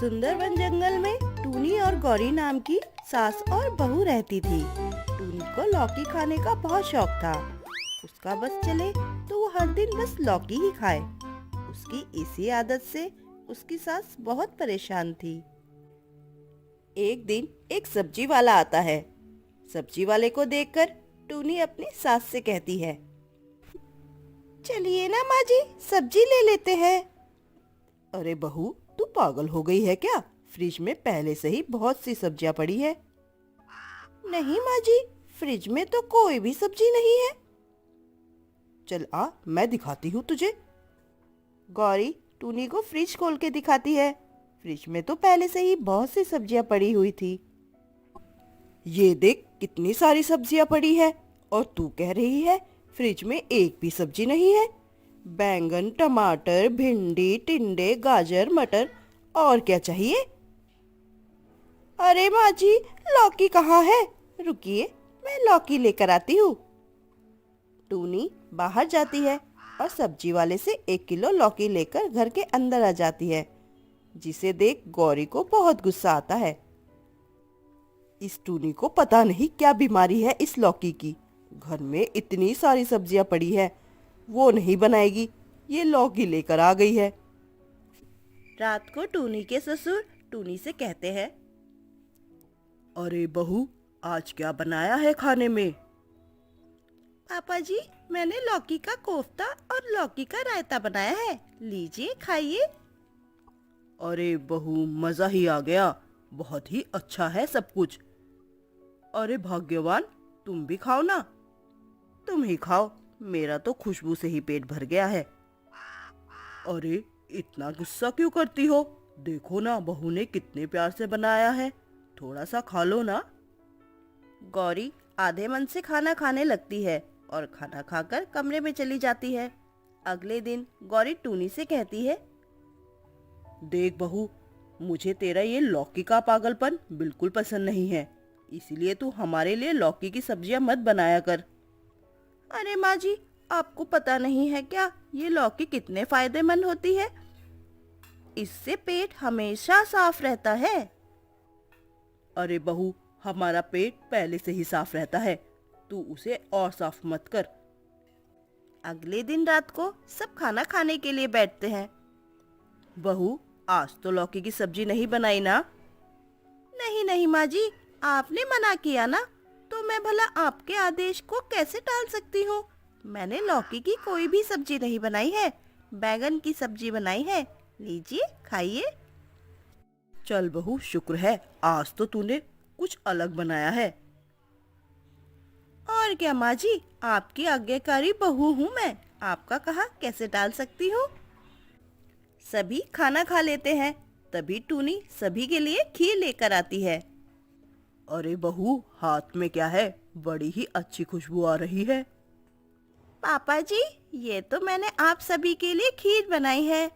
सुंदर वन जंगल में टूनी और गौरी नाम की सास और बहू रहती थी। टूनी को लौकी खाने का बहुत शौक था। उसका बस चले तो वो हर दिन बस लौकी ही खाए। उसकी इसी आदत से उसकी सास बहुत परेशान थी। एक दिन एक सब्जी वाला आता है। सब्जी वाले को देखकर टूनी अपनी सास से कहती है, चलिए ना माँ जी, सब्जी ले लेते हैं। अरे बहू, तू पागल हो गई है क्या? फ्रिज में पहले से ही बहुत सी सब्जियां पड़ी है। नहीं माँ जी, फ्रिज में तो कोई भी सब्जी नहीं है। चल आ, मैं दिखाती हूँ तुझे। गौरी टूनी को फ्रिज खोल के दिखाती है। फ्रिज में तो पहले से ही बहुत सी सब्जियां पड़ी हुई थी। ये देख, कितनी सारी सब्जियां पड़ी है और तू कह रही है फ्रिज में एक भी सब्जी नहीं है। बैंगन, टमाटर, भिंडी, टिंडे, गाजर, मटर, और क्या चाहिए? अरे माँ जी, लौकी कहाँ है? रुकिए, मैं लौकी लेकर आती हूँ। टूनी बाहर जाती है और सब्जी वाले से 1 किलो लौकी लेकर घर के अंदर आ जाती है, जिसे देख गौरी को बहुत गुस्सा आता है। इस टूनी को पता नहीं क्या बीमारी है इस लौकी की। घर में इतनी सारी सब्जियां पड़ी है, वो नहीं बनाएगी, ये लौकी लेकर आ गई है। रात को टूनी के ससुर टूनी से कहते हैं, अरे बहू, आज क्या बनाया है खाने में? पापा जी, मैंने लौकी का कोफ्ता और लौकी का रायता बनाया है, लीजिए खाइए। अरे बहू, मजा ही आ गया, बहुत ही अच्छा है सब कुछ। अरे भाग्यवान, तुम भी खाओ ना। तुम ही खाओ, मेरा तो खुशबू से ही पेट भर गया है। अरे इतना गुस्सा क्यों करती हो? देखो ना, बहू ने कितने प्यार से बनाया है, थोड़ा सा खा लो ना। गौरी आधे मन से खाना खाने लगती है और खाना खाकर कमरे में चली जाती है। अगले दिन गौरी टूनी से कहती है, देख बहू, मुझे तेरा ये लौकी का पागलपन बिल्कुल पसंद नहीं है, इसीलिए तू हमारे लिए लौकी की सब्जियां मत बनाया कर। अरे माँ जी, आपको पता नहीं है क्या ये लौकी कितने फायदेमंद होती है? इससे पेट हमेशा साफ रहता है। अरे बहू, हमारा पेट पहले से ही साफ रहता है, तू उसे और साफ मत कर। अगले दिन रात को सब खाना खाने के लिए बैठते हैं। बहू, आज तो लौकी की सब्जी नहीं बनाई ना? नहीं नहीं माँ जी, आपने मना किया ना, तो मैं भला आपके आदेश को कैसे टाल सकती हूँ? मैंने लौकी की कोई भी सब्जी नहीं बनाई है, बैगन की सब्जी बनाई है, लीजिए खाइए। चल बहू, शुक्र है आज तो तूने कुछ अलग बनाया है। और क्या माँ जी, आपकी आज्ञाकारी बहू हूँ मैं, आपका कहा कैसे टाल सकती हूँ। सभी खाना खा लेते हैं, तभी टूनी सभी के लिए खीर लेकर आती है। अरे बहू, हाथ में क्या है? बड़ी ही अच्छी खुशबू आ रही है। पापा जी, ये तो मैंने आप सभी के लिए खीर बनाई है।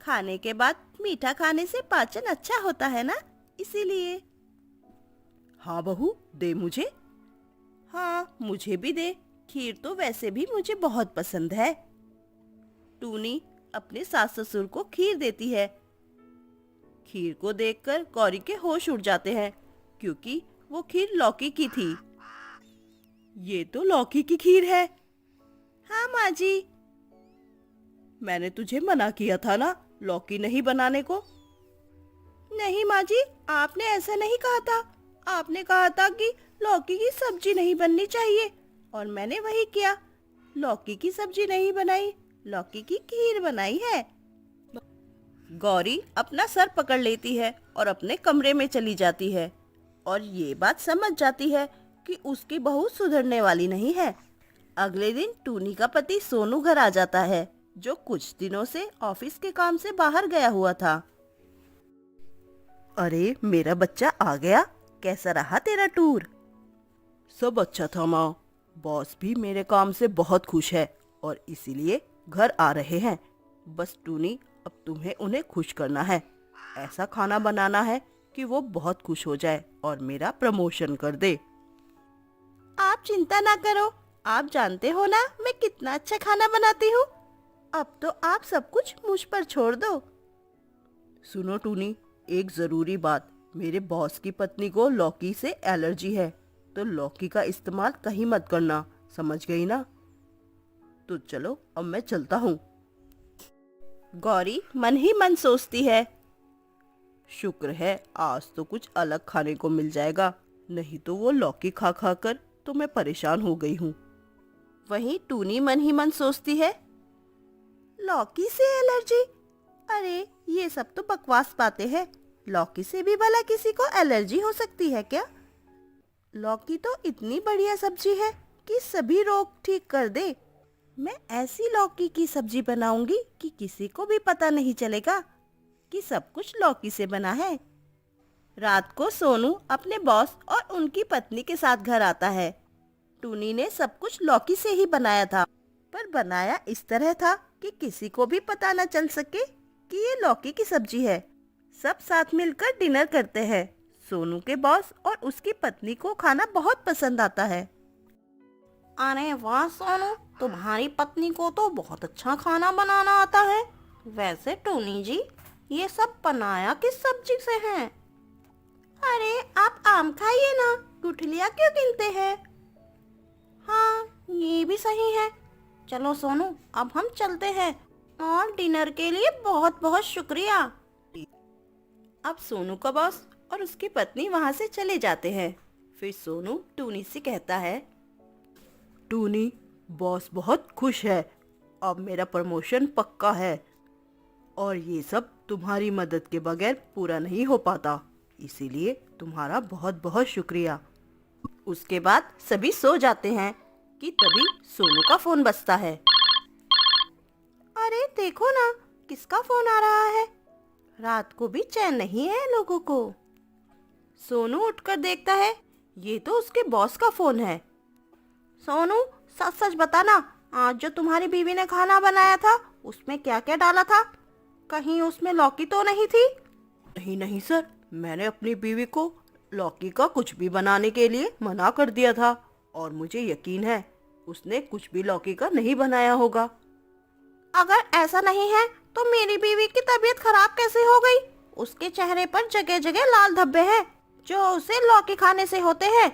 खाने के बाद मीठा खाने से पाचन अच्छा होता है ना, इसीलिए। हाँ बहू, दे मुझे। हाँ, मुझे भी दे, खीर तो वैसे भी मुझे बहुत पसंद है। टूनी अपने सास ससुर को खीर देती है। खीर को देखकर गौरी के होश उड़ जाते हैं, क्योंकि वो खीर लौकी की थी। ये तो लौकी की खीर है। हाँ माँ जी, मैंने तुझे मना किया था ना लौकी नहीं बनाने को। नहीं माँ जी, आपने ऐसा नहीं कहा था, आपने कहा था कि लौकी की सब्जी नहीं बननी चाहिए, और मैंने वही किया, लौकी की सब्जी नहीं बनाई, लौकी की खीर बनाई है। गौरी अपना सर पकड़ लेती है और अपने कमरे में चली जाती है, और ये बात समझ जाती है कि उसकी बहू सुधरने वाली नहीं है। अगले दिन टूनी का पति सोनू घर आ जाता है, जो कुछ दिनों से ऑफिस के काम से बाहर गया हुआ था। अरे मेरा बच्चा आ गया, कैसा रहा तेरा टूर? सब अच्छा था माँ, बॉस भी मेरे काम से बहुत खुश है और इसीलिए घर आ रहे हैं। बस टूनी, अब तुम्हें उन्हें खुश करना है, ऐसा खाना बनाना है कि वो बहुत खुश हो जाए और मेरा प्रमोशन कर दे। आप चिंता ना करो, आप जानते हो ना मैं कितना अच्छा खाना बनाती हूँ। अब तो आप सब कुछ मुझ पर छोड़ दो। सुनो टूनी, एक ज़रूरी बात, मेरे बॉस की पत्नी को लौकी से एलर्जी है, तो लौकी का इस्तेमाल कहीं मत करना, समझ गई ना? तो चलो अब मैं चलता हूँ। गौरी मन ही मन सोचती है, शुक्र है आज तो कुछ अलग खाने को मिल जाएगा, नहीं तो वो लौकी खा खा कर तो मैं परेशान हो गई हूँ। वहीं टूनी मन ही मन सोचती है, लौकी से एलर्जी? अरे ये सब तो बकवास बातें हैं। लौकी से भी भला किसी को एलर्जी हो सकती है क्या? लौकी तो इतनी बढ़िया सब्जी है कि सभी रोग ठीक कर दे। मैं ऐसी लौकी की सब्जी बनाऊंगी कि किसी को भी पता नहीं चलेगा कि सब कुछ लौकी से बना है। रात को सोनू अपने बॉस और उनकी पत्नी के साथ घर आता है। टूनी ने सब कुछ लौकी से ही बनाया था, पर बनाया इस तरह था कि किसी को भी पता न चल सके कि ये लौकी की सब्जी है। सब साथ मिलकर डिनर करते हैं। सोनू के बॉस और उसकी पत्नी को खाना बहुत पसंद आता है। अरे वाह सोनू, तुम्हारी पत्नी को तो बहुत अच्छा खाना बनाना आता है। वैसे टूनी जी, ये सब बनाया किस सब्जी से है? अरे आप आम खाइए ना, गुठलियाँ क्यों गिनते हैं? हाँ ये भी सही है। चलो सोनू, अब हम चलते हैं, और डिनर के लिए बहुत बहुत शुक्रिया। अब सोनू का बॉस और उसकी पत्नी वहां से चले जाते हैं। फिर सोनू टूनी से कहता है, टूनी, बॉस बहुत खुश है, अब मेरा प्रमोशन पक्का है, और ये सब तुम्हारी मदद के बगैर पूरा नहीं हो पाता, इसीलिए तुम्हारा बहुत बहुत शुक्रिया। उसके बाद सभी सो जाते हैं कि तभी सोनू का फोन बजता है। अरे देखो ना, किसका फोन आ रहा है? रात को भी चैन नहीं है लोगों को। सोनू उठकर देखता है, ये तो उसके बॉस का फोन है। सोनू, सच सच बताना, आज जो तुम्हारी बीवी ने खाना बनाया था उसमें क्या क्या डाला था? कहीं उसमें लौकी तो नहीं थी? नहीं नहीं सर, मैंने अपनी बीवी को लौकी का कुछ भी बनाने के लिए मना कर दिया था, और मुझे यकीन है उसने कुछ भी लौकी का नहीं बनाया होगा। अगर ऐसा नहीं है तो मेरी बीवी की तबीयत खराब कैसे हो गई? उसके चेहरे पर जगह जगह लाल धब्बे हैं जो उसे लौकी खाने से होते हैं।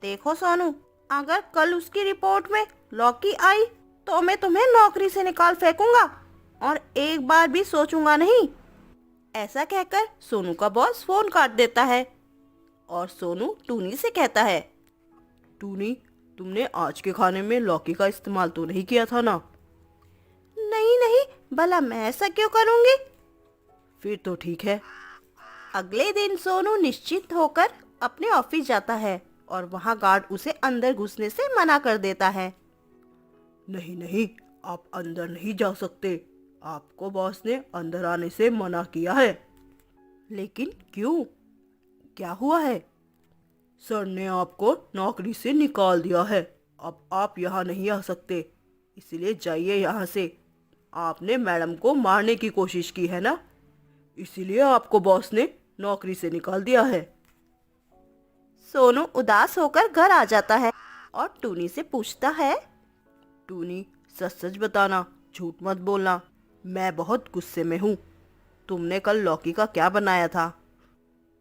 देखो सोनू, अगर कल उसकी रिपोर्ट में लौकी आई तो मैं तुम्हें नौकरी से निकाल फेंकूंगा, और एक बार भी सोचूंगा नहीं। ऐसा कहकर सोनू का बॉस फोन काट देता है, और सोनू टूनी से कहता है, टूनी, तुमने आज के खाने में लौकी का इस्तेमाल तो नहीं किया था ना? नहीं नहीं, भला मैं ऐसा क्यों करूंगी? फिर तो ठीक है। अगले दिन सोनू निश्चित होकर अपने ऑफिस जाता है, और वहां गार्ड उसे अंदर घुसने से मना कर देता है। नहीं नहीं, आप अंदर नहीं जा सकते, आपको बॉस ने अंदर आने से मना किया है। लेकिन क्यों? क्या हुआ है? सर ने आपको नौकरी से निकाल दिया है, अब आप यहाँ नहीं आ सकते, इसलिए जाइए यहाँ से। आपने मैडम को मारने की कोशिश की है ना, इसीलिए आपको बॉस ने नौकरी से निकाल दिया है। सोनू उदास होकर घर आ जाता है और टूनी से पूछता है, टूनी, सच सच बताना, झूठ मत बोलना, मैं बहुत गुस्से में हूँ। तुमने कल लौकी का क्या बनाया था?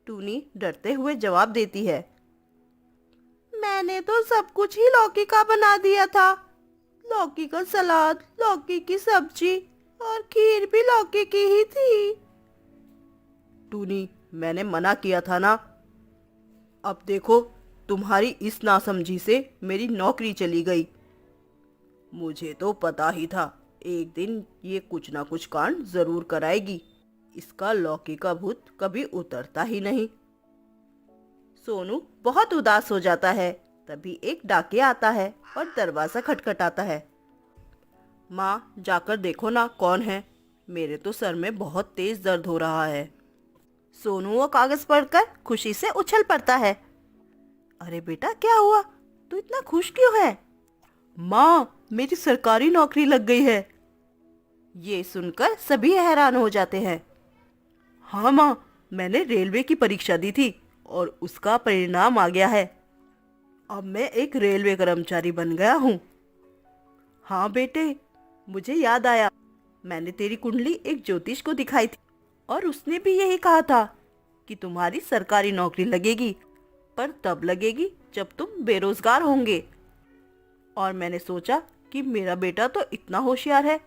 टूनी डरते हुए जवाब देती है, मैंने तो सब कुछ ही लौकी का बना दिया था। लौकी का सलाद, लौकी की सब्जी, और खीर भी लौकी की ही थी। टूनी, मैंने मना किया था ना। अब देखो, तुम्हारी इस नासमझी से मेरी नौकरी चली गई। मुझे तो पता ही था एक दिन ये कुछ ना कुछ कांड जरूर कराएगी। इसका लौकी का भूत कभी उतरता ही नहीं। सोनू बहुत उदास हो जाता है। तभी एक डाकिया आता है और दरवाजा खटखटाता है। माँ, जाकर देखो ना कौन है, मेरे तो सर में बहुत तेज दर्द हो रहा है। सोनू वो कागज पढ़कर खुशी से उछल पड़ता है। अरे बेटा, क्या हुआ? तू इतना खुश क्यों है? माँ, मेरी सरकारी नौकरी लग गई है। ये सुनकर सभी हैरान हो जाते हैं। हाँ माँ, मैंने रेलवे की परीक्षा दी थी और उसका परिणाम आ गया है। अब मैं एक रेलवे कर्मचारी बन गया हूँ। हाँ बेटे, मुझे याद आया, मैंने तेरी कुंडली एक ज्योतिष को दिखाई थी और उसने भी यही कहा था कि तुम्हारी सरकारी नौकरी लगेगी, पर तब लगेगी जब तुम बेरोजगार होंगे। और मैंने सोचा कि मेरा बेटा तो इतना होशियार है,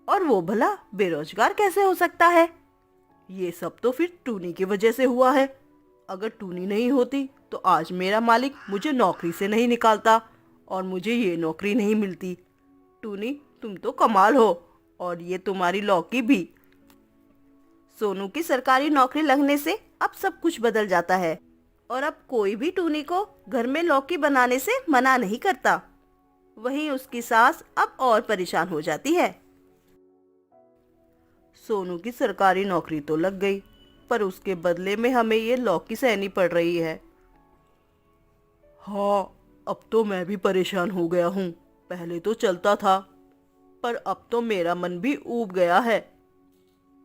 और वो भला बेरोजगार कैसे हो सकता है। ये सब तो फिर टूनी की वजह से हुआ है। अगर टूनी नहीं होती तो आज मेरा मालिक मुझे नौकरी से नहीं निकालता और मुझे ये नौकरी नहीं मिलती। टूनी, तुम तो कमाल हो, और ये तुम्हारी लौकी भी। सोनू की सरकारी नौकरी लगने से अब सब कुछ बदल जाता है, और अब कोई भी टूनी को घर में लौकी बनाने से मना नहीं करता। वहीं उसकी सास अब और परेशान हो जाती है। सोनू की सरकारी नौकरी तो लग गई, पर उसके बदले में हमें ये लौकी सहनी पड़ रही है। हाँ, अब तो मैं भी परेशान हो गया हूँ। पहले तो चलता था, पर अब तो मेरा मन भी ऊब गया है।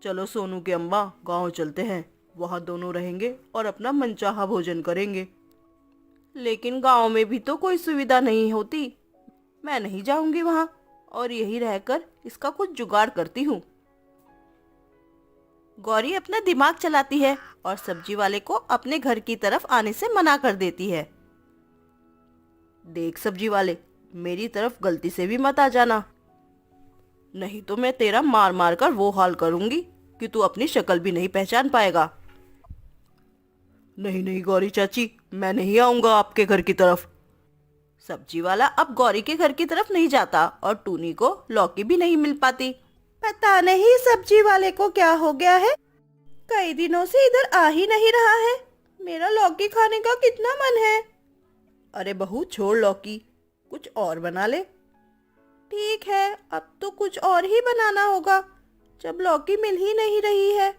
चलो सोनू के अम्मा, गांव चलते हैं। वहाँ दोनों रहेंगे और अपना मनचाहा भोजन करेंगे। लेकिन गांव में भी तो कोई सुविधा नहीं होती। मैं नहीं जाऊंगी वहाँ, और यहीं रहकर इसका कुछ जुगाड़ करती हूँ। गौरी अपना दिमाग चलाती है और सब्जी वाले को अपने घर की तरफ आने से मना कर देती है। देख सब्जी वाले, मेरी तरफ गलती से भी मत आ जाना, नहीं तो मैं तेरा मार मार कर वो हाल करूंगी कि तू अपनी शक्ल भी नहीं पहचान पाएगा। नहीं नहीं गौरी चाची, मैं नहीं आऊंगा आपके घर की तरफ। सब्जी वाला अब गौरी के घर की तरफ नहीं जाता और टूनी को लौकी भी नहीं मिल पाती। पता नहीं सब्जी वाले को क्या हो गया है, कई दिनों से इधर आ ही नहीं रहा है। मेरा लौकी खाने का कितना मन है। अरे बहू, छोड़ लौकी, कुछ और बना ले। ठीक है, अब तो कुछ और ही बनाना होगा जब लौकी मिल ही नहीं रही है।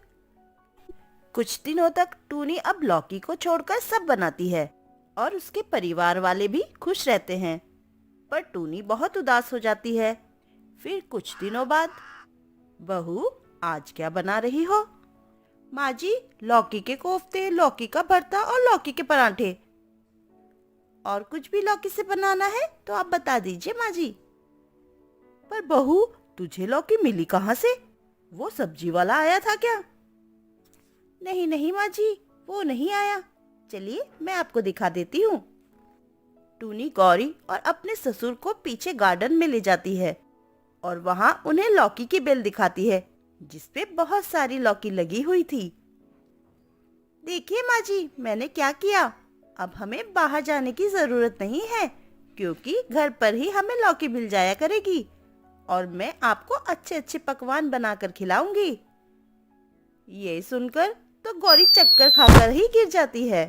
कुछ दिनों तक टूनी अब लौकी को छोड़कर सब बनाती है और उसके परिवार वाले भी खुश रहते हैं। पर टूनी बहुत उदास हो जाती है। फिर कुछ दिनों बाद, बहू आज क्या बना रही हो? माँ जी, लौकी के कोफ्ते, लौकी का भरता और लौकी के पराठे। और कुछ भी लौकी से बनाना है तो आप बता दीजिए माँ जी। पर बहू, तुझे लौकी मिली कहाँ से? वो सब्जी वाला आया था क्या? नहीं नहीं माँ जी, वो नहीं आया। चलिए मैं आपको दिखा देती हूँ। टूनी गौरी और अपने ससुर को पीछे गार्डन में ले जाती है और वहाँ उन्हें लौकी की बेल दिखाती है जिसपे बहुत सारी लौकी लगी हुई थी। देखिए माँ जी, मैंने क्या किया। अब हमें बाहर जाने की जरूरत नहीं है, क्योंकि घर पर ही हमें लौकी मिल जाया करेगी और मैं आपको अच्छे अच्छे पकवान बनाकर खिलाऊंगी। ये सुनकर तो गौरी चक्कर खाकर ही गिर जाती है।